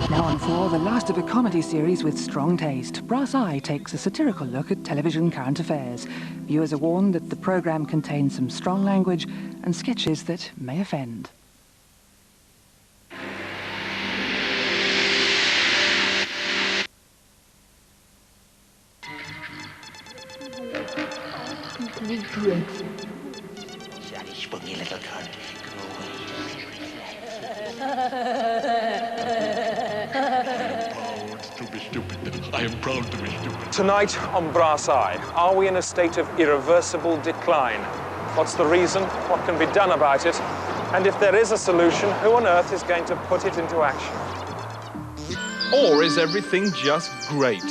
Now on 4, the last of a comedy series with strong taste. Brass Eye takes a satirical look at television current affairs. Viewers are warned that the programme contains some strong language and sketches that may offend. I am proud to be stupid. Tonight on Brass Eye, are we in a state of irreversible decline? What's the reason? What can be done about it? And if there is a solution, who on earth is going to put it into action? Or is everything just great?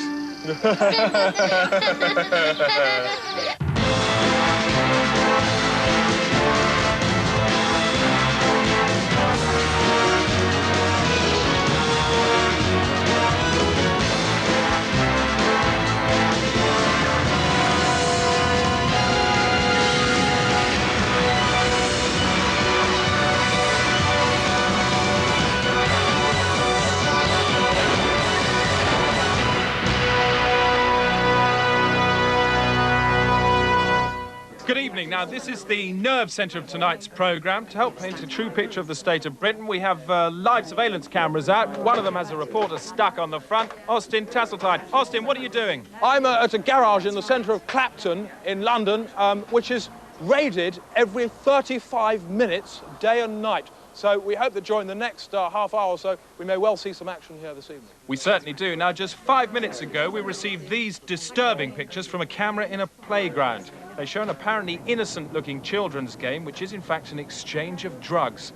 Good evening. Now, this is the nerve centre of tonight's programme. To help paint a true picture of the state of Britain, we have live surveillance cameras out. One of them has a reporter stuck on the front. Austin Tasseltine. Austin, what are you doing? I'm at a garage in the centre of Clapton in London, which is raided every 35 minutes, day and night. So we hope that during the next half hour or so, we may well see some action here this evening. We certainly do. Now, just 5 minutes ago, we received these disturbing pictures from a camera in a playground. They show an apparently innocent-looking children's game, which is, in fact, an exchange of drugs.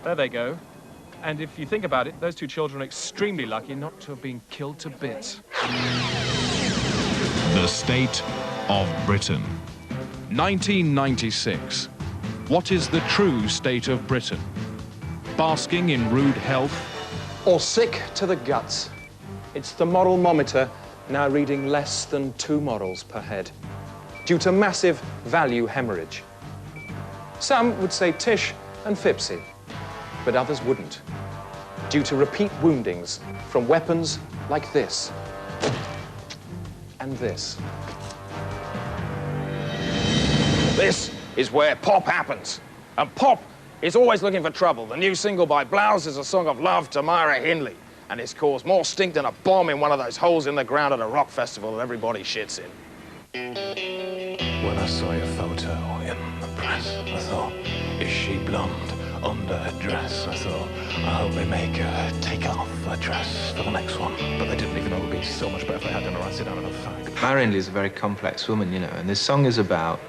There they go. And if you think about it, those two children are extremely lucky not to have been killed to bits. The State of Britain. 1996. What is the true state of Britain? Basking in rude health? Or sick to the guts. It's the moral-mometer now reading less than 2 morals per head, due to massive value hemorrhage. Some would say Tish and Fipsy, but others wouldn't, due to repeat woundings from weapons like this and this. This is where pop happens. And pop is always looking for trouble. The new single by Blouse is a song of love to Myra Hindley, and it's caused more stink than a bomb in one of those holes in the ground at a rock festival that everybody shits in. When I saw your photo in the press, I thought, is she blonde under her dress? I thought, I hope they make her take off her dress for the next one. But they didn't even know it would be so much better if they had done her sit down on a fag. Myra Hindley is a very complex woman, you know, and this song is about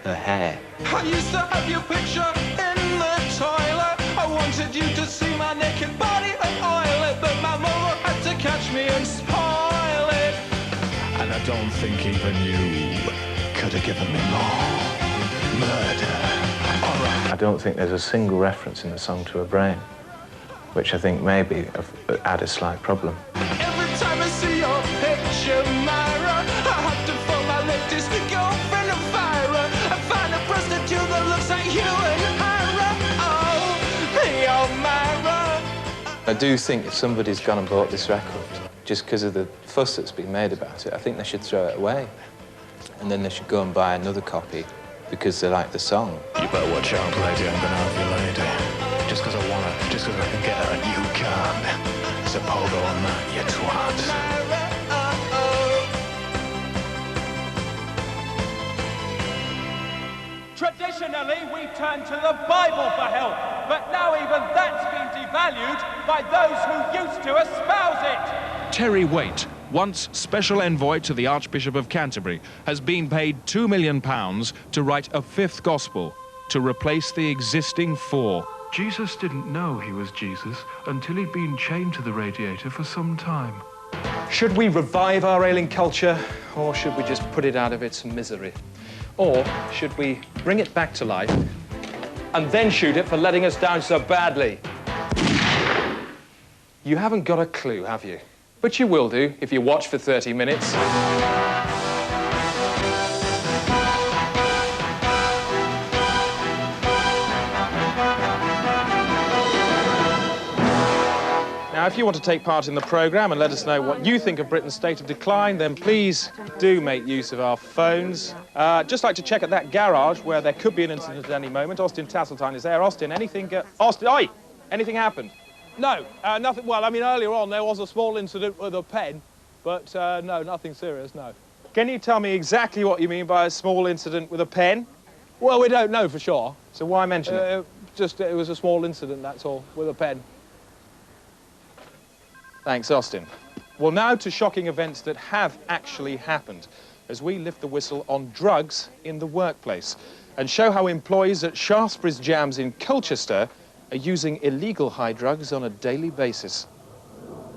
her hair. I used to have your picture in the toilet. I wanted you to see my naked body and oil it, but my mother had to catch me and spoil it. And I don't think even you could have given me more murder. All right. I don't think there's a single reference in the song to her brain, which I think maybe add a slight problem. Every time I see your picture, Myra, I have to phone my latest girlfriend, Elvira, and find a prostitute that looks like you and Myra. Oh, your Myra. I do think if somebody's gone and bought this record, just because of the fuss that's been made about it, I think they should throw it away. And then they should go and buy another copy because they like the song. You better watch out, lady, I'm gonna have your lady. Just because I want her, just because I can get her and you can't. It's a pogo on that, you twat. Traditionally, we turn to the Bible for help, but now even that's been devalued by those who used to espouse it. Terry Waite, once special envoy to the Archbishop of Canterbury, has been paid £2 million to write a 5th gospel to replace the existing 4. Jesus didn't know he was Jesus until he'd been chained to the radiator for some time. Should we revive our ailing culture, or should we just put it out of its misery? Or should we bring it back to life and then shoot it for letting us down so badly? You haven't got a clue, have you? But you will do if you watch for 30 minutes. Now, if you want to take part in the programme and let us know what you think of Britain's state of decline, then please do make use of our phones. Just like to check at that garage where there could be an incident at any moment. Austin Tasseltine is there. Austin, anything... Austin, oi! Anything happened? No, nothing. Well, I mean, earlier on there was a small incident with a pen, but no, nothing serious, no. Can you tell me exactly what you mean by a small incident with a pen? Well, we don't know for sure. So why mention it? Just, it was a small incident, that's all, with a pen. Thanks, Austin. Well, now to shocking events that have actually happened, as we lift the whistle on drugs in the workplace and show how employees at Shaftesbury's Jams in Colchester are using illegal high drugs on a daily basis.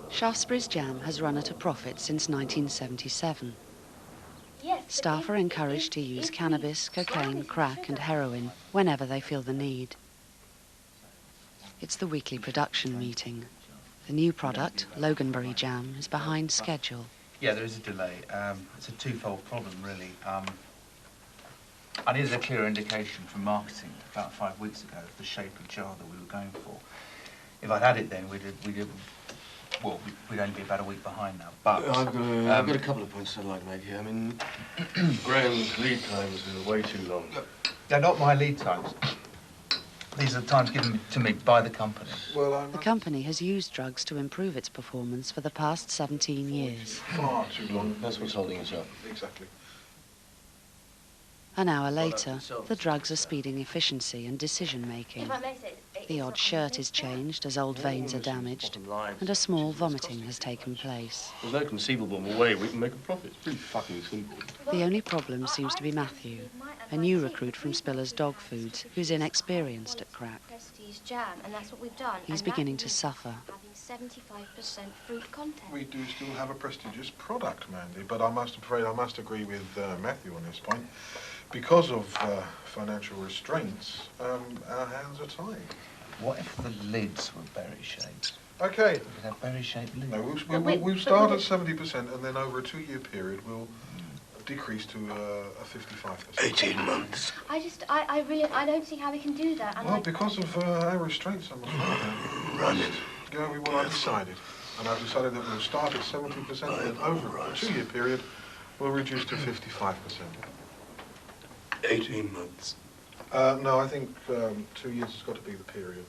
Shaftesbury's Jam has run at a profit since 1977. Staff are encouraged to use cannabis, cocaine, crack and heroin whenever they feel the need. It's the weekly production meeting. The new product, Loganberry Jam, is behind schedule. Yeah, there is a delay. It's a twofold problem, really. I needed a clearer indication from marketing about 5 weeks ago of the shape of jar that we were going for. If I'd had it then, we'd only be about a week behind now. But I've got a couple of points I'd like to make here. I mean, Graham's lead times are way too long. They're not my lead times. These are the times given to me by the company. Well, the company has used drugs to improve its performance for the past 17 years. Far too long. That's what's holding us up. Exactly. An hour later, the drugs are speeding efficiency and decision-making. The odd shirt is changed as old veins are damaged, and a small vomiting has taken place. There's no conceivable way we can make a profit. It's pretty fucking simple. The only problem seems to be Matthew, a new recruit from Spiller's Dog Foods, who's inexperienced at crack. Prestige jam, and that's what we've done. He's beginning to suffer. Having 75% fruit content. We do still have a prestigious product, Mandy, but I must agree with Matthew on this point. Because of financial restraints, our hands are tied. What if the lids were berry-shaped? Okay. We could have berry-shaped lids. No, we'll start at 70%, and then over a 2-year period, we'll decrease to a 55%. 18 months. I don't see how we can do that. Well, because of our restraints, I'm afraid. Run it. Going with what I decided. And I've decided that we'll start at 70%, and then over a 2-year period, we'll reduce to 55%. 18 months. No, I think 2 years has got to be the period,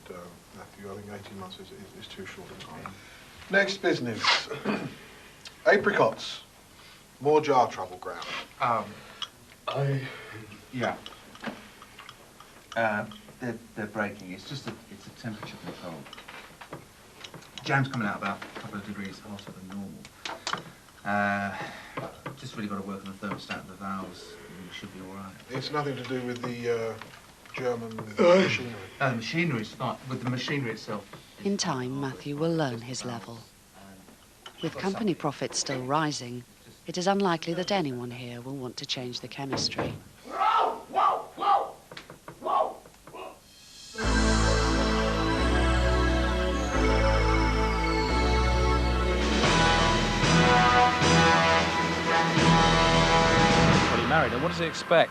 Matthew. I think 18 months is too short a time. Next business. Apricots. More jar trouble, Graham. Yeah. They're breaking. It's just it's a temperature control. Jam's coming out about a couple of degrees hotter than normal. Just really got to work on the thermostat and the valves. We should be all right. It's nothing to do with the German machinery. No, the machinery's fine. With the machinery itself. In time, Matthew will learn his level. With company profits still rising, it is unlikely that anyone here will want to change the chemistry. Married, and what does he expect?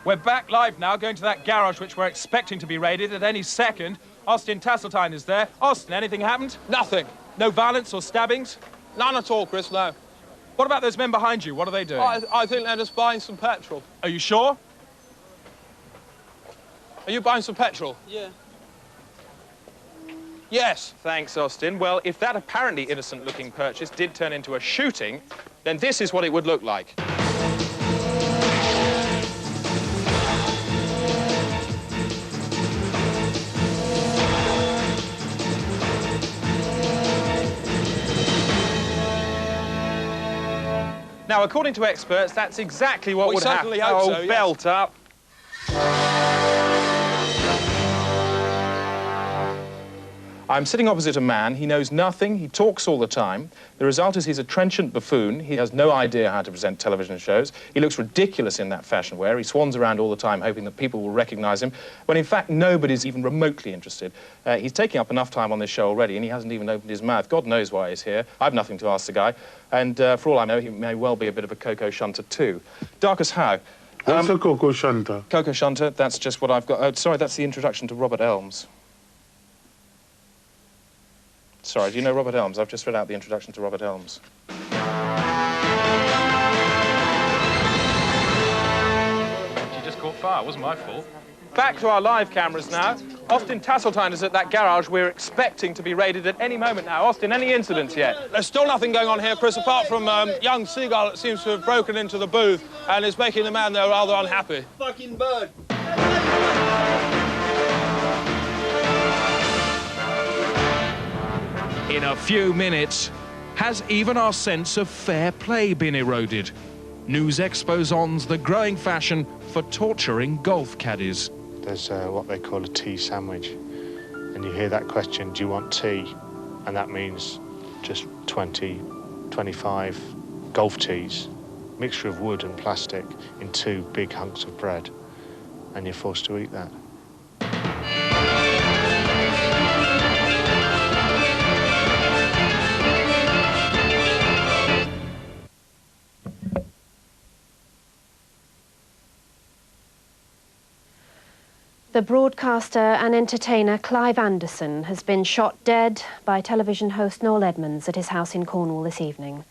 We're back live now, going to that garage which we're expecting to be raided at any second. Austin Tasseltine is there. Austin, anything happened? Nothing. No violence or stabbings? None at all, Chris, no. What about those men behind you? What are they doing? I think they're just buying some petrol. Are you sure? Are you buying some petrol? Yeah. Yes. Thanks, Austin. Well, if that apparently innocent-looking purchase did turn into a shooting, then this is what it would look like. Now, according to experts, that's exactly what would happen. We certainly hope so, yes. Belt up. I'm sitting opposite a man. He knows nothing. He talks all the time. The result is he's a trenchant buffoon. He has no idea how to present television shows. He looks ridiculous in that fashion wear. He swans around all the time hoping that people will recognize him, when in fact nobody's even remotely interested. He's taking up enough time on this show already, and he hasn't even opened his mouth. God knows why he's here. I've nothing to ask the guy. And for all I know, he may well be a bit of a Coco Shunter too. Darkus Howe. What's a Coco Shunter? Coco Shunter, that's just what I've got. Oh, sorry, that's the introduction to Robert Elms. Sorry, do you know Robert Elms? I've just read out the introduction to Robert Elms. She just caught fire. It wasn't my fault. Back to our live cameras now. Austin Tasseltine is at that garage we're expecting to be raided at any moment now. Austin, any incidents yet? There's still nothing going on here, Chris, apart from young Seagull that seems to have broken into the booth and is making the man there rather unhappy. Fucking bird. In a few minutes, has even our sense of fair play been eroded? News expose on the growing fashion for torturing golf caddies. There's what they call a tea sandwich. And you hear that question, do you want tea? And that means just 20, 25 golf teas, mixture of wood and plastic in 2 big hunks of bread. And you're forced to eat that. The broadcaster and entertainer Clive Anderson has been shot dead by television host Noel Edmonds at his house in Cornwall this evening.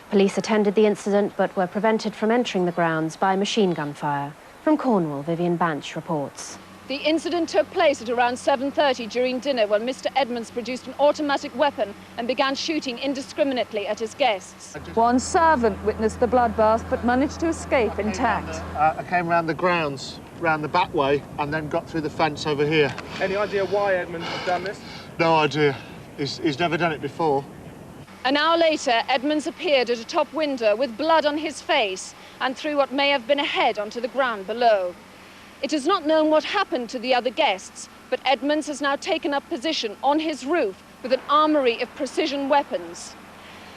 Police attended the incident but were prevented from entering the grounds by machine gun fire. From Cornwall, Vivian Banch reports. The incident took place at around 7:30 during dinner when Mr. Edmonds produced an automatic weapon and began shooting indiscriminately at his guests. One servant witnessed the bloodbath but managed to escape intact. I came round the grounds, round the back way, and then got through the fence over here. Any idea why Edmonds has done this? No idea. He's never done it before. An hour later, Edmonds appeared at a top window with blood on his face and threw what may have been a head onto the ground below. It is not known what happened to the other guests, but Edmonds has now taken up position on his roof with an armory of precision weapons.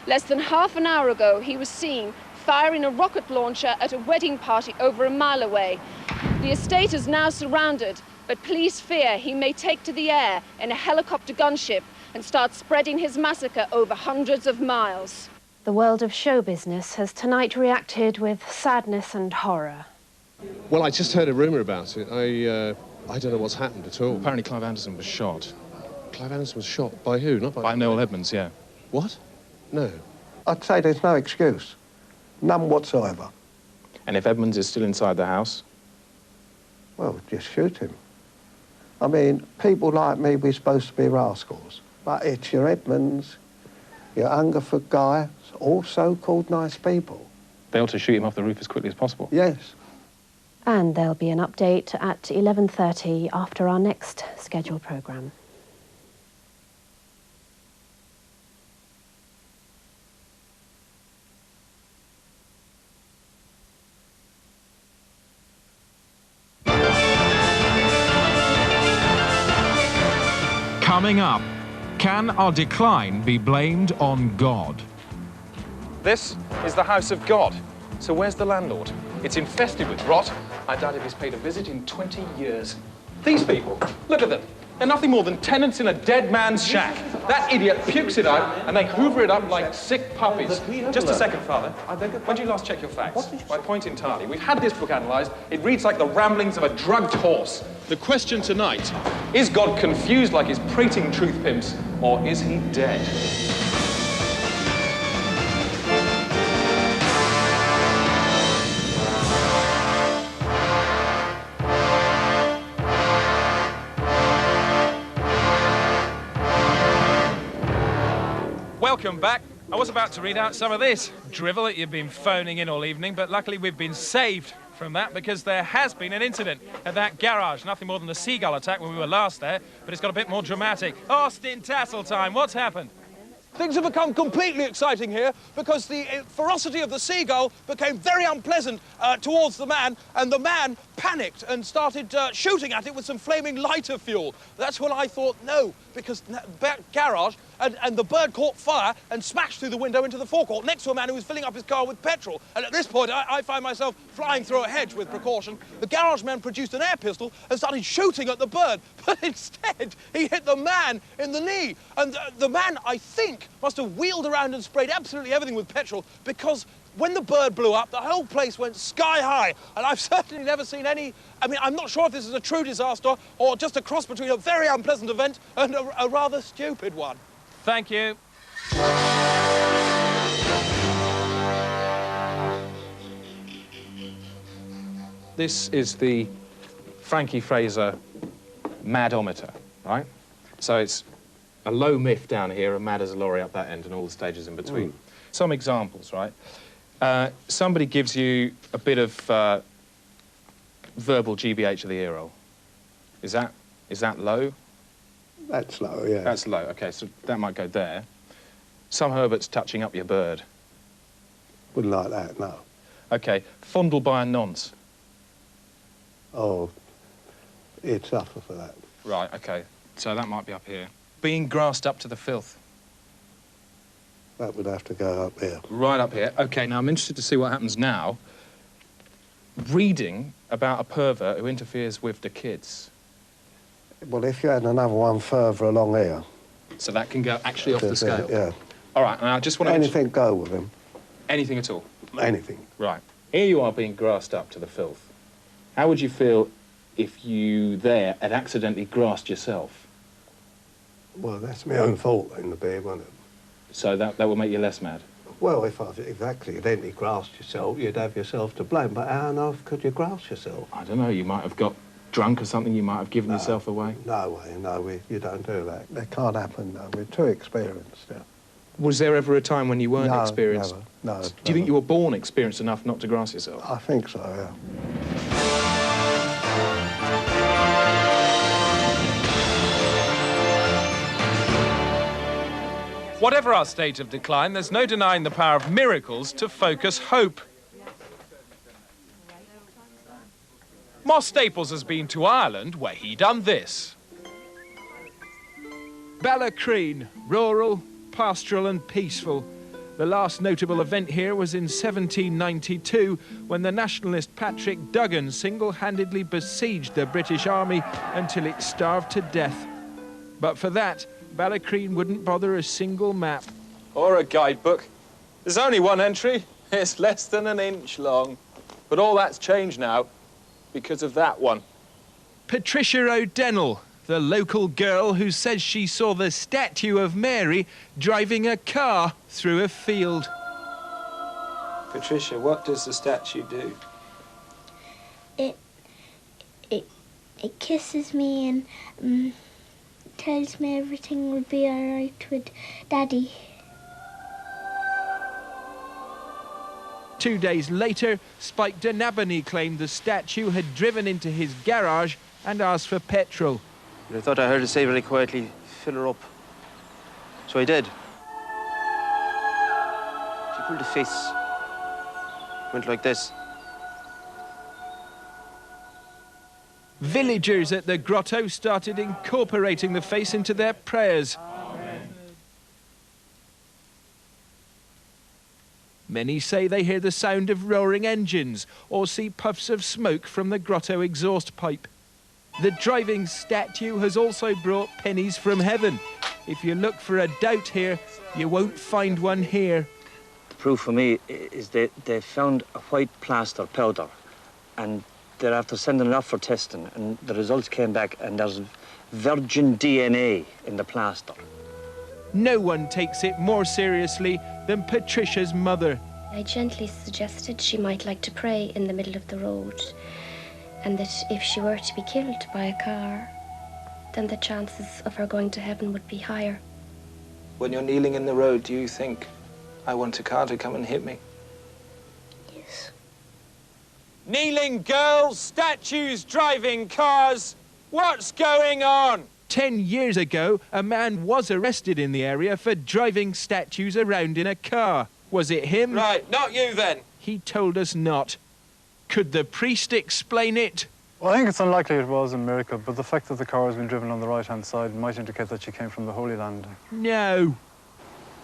Less than half an hour ago, he was seen firing a rocket launcher at a wedding party over a mile away. The estate is now surrounded, but police fear he may take to the air in a helicopter gunship and start spreading his massacre over hundreds of miles. The world of show business has tonight reacted with sadness and horror. Well, I just heard a rumour about it. I don't know what's happened at all. Apparently Clive Anderson was shot. Clive Anderson was shot? By who? Not By Noel Edmonds, yeah. What? No. I'd say there's no excuse. None whatsoever. And if Edmonds is still inside the house? Well, just shoot him. I mean, people like me, we're supposed to be rascals. But it's your Edmonds, your Hungerford guy, all so-called nice people. They ought to shoot him off the roof as quickly as possible. Yes. And there'll be an update at 11:30 after our next scheduled programme. Coming up, can our decline be blamed on God? This is the house of God. So where's the landlord? It's infested with rot. I doubt if he's paid a visit in 20 years. These people, look at them. They're nothing more than tenants in a dead man's shack. That idiot pukes it out and they hoover it up like sick puppies. Just a second, Father. When did you last check your facts? By point entirely. We've had this book analysed. It reads like the ramblings of a drugged horse. The question tonight, is God confused like his prating truth pimps, or is he dead? Welcome back. I was about to read out some of this drivel that you've been phoning in all evening, but luckily we've been saved from that because there has been an incident at that garage. Nothing more than the Seagull attack when we were last there, but it's got a bit more dramatic. Austin Tasseltine, what's happened? Things have become completely exciting here because the ferocity of the Seagull became very unpleasant towards the man, and the man panicked and started shooting at it with some flaming lighter fuel. That's when I thought, no, because back garage, and the bird caught fire and smashed through the window into the forecourt next to a man who was filling up his car with petrol. And at this point, I find myself flying through a hedge with precaution. The garage man produced an air pistol and started shooting at the bird, but instead he hit the man in the knee. And the man, I think, must have wheeled around and sprayed absolutely everything with petrol, because when the bird blew up, the whole place went sky high. And I've certainly never seen any... I mean, I'm not sure if this is a true disaster or just a cross between a very unpleasant event and a rather stupid one. Thank you. This is the Frankie Fraser madometer, right? So it's a low miff down here, and mad as a lorry up that end, and all the stages in between. Some examples, right? Somebody gives you a bit of verbal GBH of the ear roll. Is that low? That's low, yeah. That's low, okay, so that might go there. Some Herbert's touching up your bird. Wouldn't like that, no. Okay, fondle by a nonce. Oh, he'd suffer for that. Right, okay, so that might be up here. Being grassed up to the filth. That would have to go up here. Right up here. Okay, now I'm interested to see what happens now. Reading about a pervert who interferes with the kids. Well, if you had another one further along here... So that can go actually off the scale? Yeah. All right, and I just want to... Anything go with him. Anything at all? Anything. Right. Here you are being grassed up to the filth. How would you feel if you there had accidentally grassed yourself? Well, that's my own fault in the beard, wasn't it? So that will make you less mad? Well, if I've accidentally grassed yourself, you'd have yourself to blame. But how on earth could you grass yourself? I don't know, you might have got drunk or something, you might have given yourself away. No way, no, you don't do that. That can't happen, no. We're too experienced now. Was there ever a time when you weren't experienced? Never, no. Do you think you were born experienced enough not to grass yourself? I think so, yeah. Whatever our state of decline, there's no denying the power of miracles to focus hope. Moss Staples has been to Ireland, where he done this. Ballacreen, rural, pastoral and peaceful. The last notable event here was in 1792 when the nationalist Patrick Duggan single-handedly besieged the British Army until it starved to death. But for that, Ballacreen wouldn't bother a single map. Or a guidebook. There's only one entry. It's less than an inch long. But all that's changed now because of that one. Patricia O'Dennell, the local girl who says she saw the statue of Mary driving a car through a field. Patricia, what does the statue do? It kisses me and tells me everything will be all right with Daddy. 2 days later, Spike D'Nabony claimed the statue had driven into his garage and asked for petrol. I thought I heard her say very quietly, fill her up. So I did. She pulled the face. Went like this. Villagers at the grotto started incorporating the face into their prayers. Many say they hear the sound of roaring engines or see puffs of smoke from the grotto exhaust pipe. The driving statue has also brought pennies from heaven. If you look for a doubt here, you won't find one here. The proof for me is that they found a white plaster powder and they're after sending it off for testing, and the results came back and there's virgin DNA in the plaster. No one takes it more seriously than Patricia's mother. I gently suggested she might like to pray in the middle of the road, and that if she were to be killed by a car, then the chances of her going to heaven would be higher. When you're kneeling in the road, do you think, I want a car to come and hit me? Yes. Kneeling girls, statues, driving cars. What's going on? 10 years ago, a man was arrested in the area for driving statues around in a car. Was it him? Right, not you then. He told us not. Could the priest explain it? Well, I think it's unlikely it was a miracle, but the fact that the car has been driven on the right-hand side might indicate that she came from the Holy Land. No.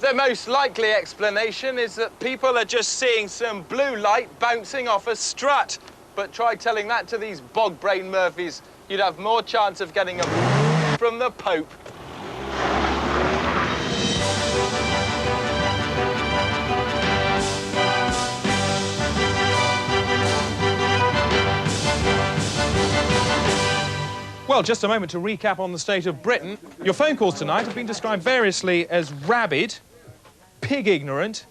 The most likely explanation is that people are just seeing some blue light bouncing off a strut. But try telling that to these bog-brain Murphys, you'd have more chance of getting a from the Pope. Well, Well, just a moment to recap on the state of Britain. Your phone calls tonight have been described variously as rabid, pig-ignorant,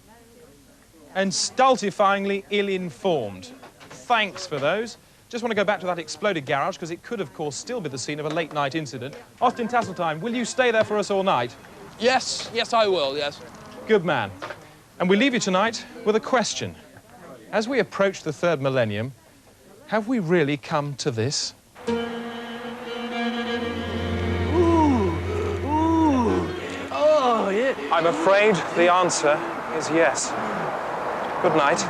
and stultifyingly ill-informed. Thanks for those. Just want to go back to that exploded garage, because it could, of course, still be the scene of a late-night incident. Austin Tasseltine, will you stay there for us all night? Yes, I will, yes. Good man. And we leave you tonight with a question. As we approach the third millennium, have we really come to this? Oh, yeah. I'm afraid the answer is yes. Good night.